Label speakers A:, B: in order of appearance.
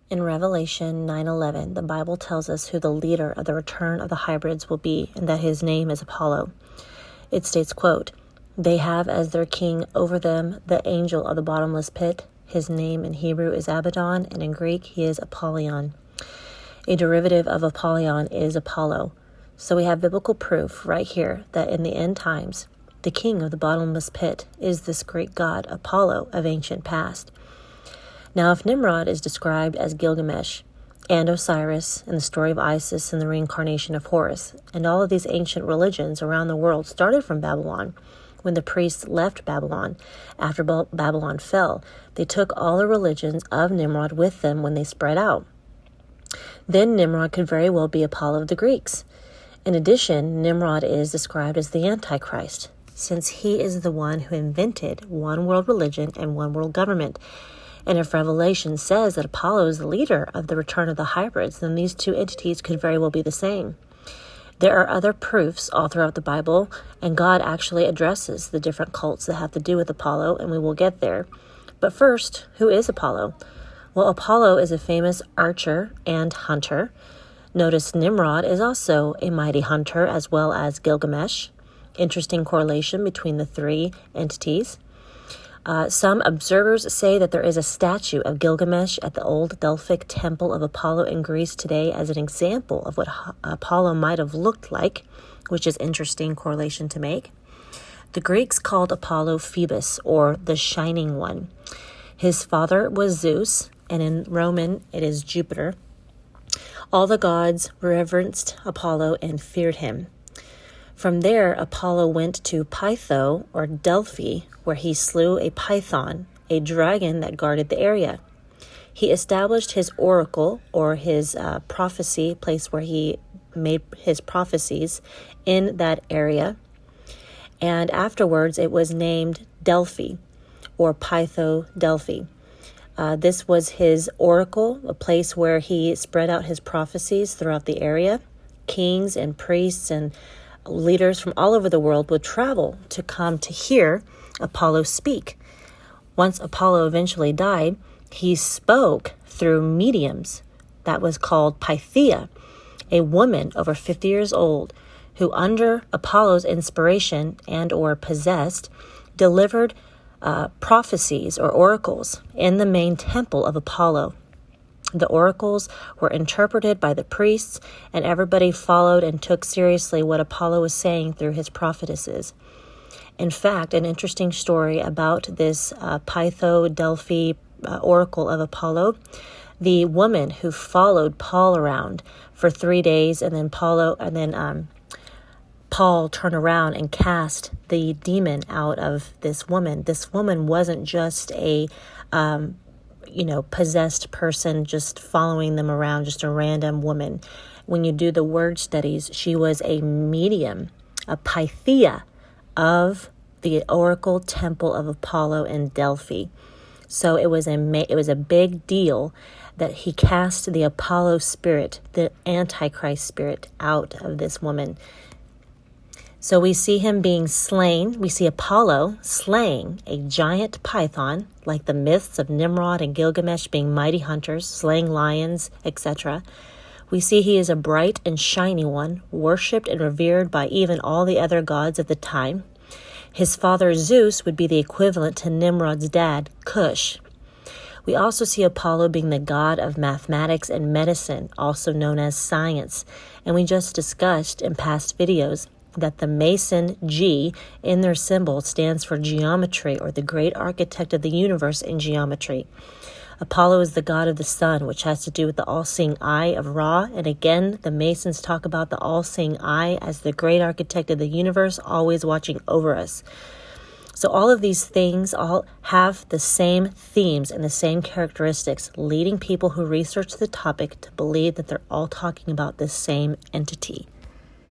A: In Revelation 9:11, the Bible tells us who the leader of the return of the hybrids will be, and that his name is Apollo. It states, quote, "They have as their king over them the angel of the bottomless pit. His name in Hebrew is Abaddon, and in Greek he is Apollyon." A derivative of Apollyon is Apollo. So we have biblical proof right here that in the end times, the king of the bottomless pit is this great god Apollo of ancient past. Now, if Nimrod is described as Gilgamesh and Osiris in the story of Isis and the reincarnation of Horus, and all of these ancient religions around the world started from Babylon, when the priests left Babylon after Babylon fell, they took all the religions of Nimrod with them when they spread out. Then Nimrod could very well be Apollo of the Greeks. In addition, Nimrod is described as the Antichrist, since he is the one who invented one world religion and one world government. And if Revelation says that Apollo is the leader of the return of the hybrids, then these two entities could very well be the same. There are other proofs all throughout the Bible, and God actually addresses the different cults that have to do with Apollo, and we will get there. But first, who is Apollo? Well, Apollo is a famous archer and hunter. Notice Nimrod is also a mighty hunter as well as Gilgamesh. Interesting correlation between the three entities. Some observers say that there is a statue of Gilgamesh at the old Delphic temple of Apollo in Greece today as an example of what Apollo might have looked like, which is interesting correlation to make. The Greeks called Apollo Phoebus, or the Shining One. His father was Zeus, and in Roman it is Jupiter. All the gods reverenced Apollo and feared him. From there, Apollo went to Pytho, or Delphi, where he slew a python, a dragon that guarded the area. He established his oracle, or his prophecy, place where he made his prophecies in that area. And afterwards, it was named Delphi, or Pytho Delphi. This was his oracle, a place where he spread out his prophecies throughout the area. Kings and priests and leaders from all over the world would travel to come to hear Apollo speak. Once Apollo eventually died, he spoke through mediums. That was called Pythia, a woman over 50 years old who, under Apollo's inspiration and or possessed, delivered prophecies or oracles in the main temple of Apollo. The oracles were interpreted by the priests, and everybody followed and took seriously what Apollo was saying through his prophetesses. In fact, an interesting story about this Pytho Delphi oracle of Apollo, the woman who followed Paul around for 3 days, and then Paul turned around and cast the demon out of this woman. This woman wasn't just a possessed person just following them around, just a random woman. When you do the word studies, she was a medium, a Pythia of the oracle temple of Apollo in Delphi. So it was a big deal that he cast the Apollo spirit, the Antichrist spirit, out of this woman. So we see him being slain. We see Apollo slaying a giant python, like the myths of Nimrod and Gilgamesh being mighty hunters, slaying lions, etc. We see he is a bright and shiny one, worshipped and revered by even all the other gods of the time. His father Zeus would be the equivalent to Nimrod's dad, Cush. We also see Apollo being the god of mathematics and medicine, also known as science. And we just discussed in past videos that the Mason G in their symbol stands for geometry, or the great architect of the universe in geometry. Apollo is the god of the sun, which has to do with the all-seeing eye of Ra. And again, the Masons talk about the all-seeing eye as the great architect of the universe, always watching over us. So all of these things all have the same themes and the same characteristics, leading people who research the topic to believe that they're all talking about this same entity.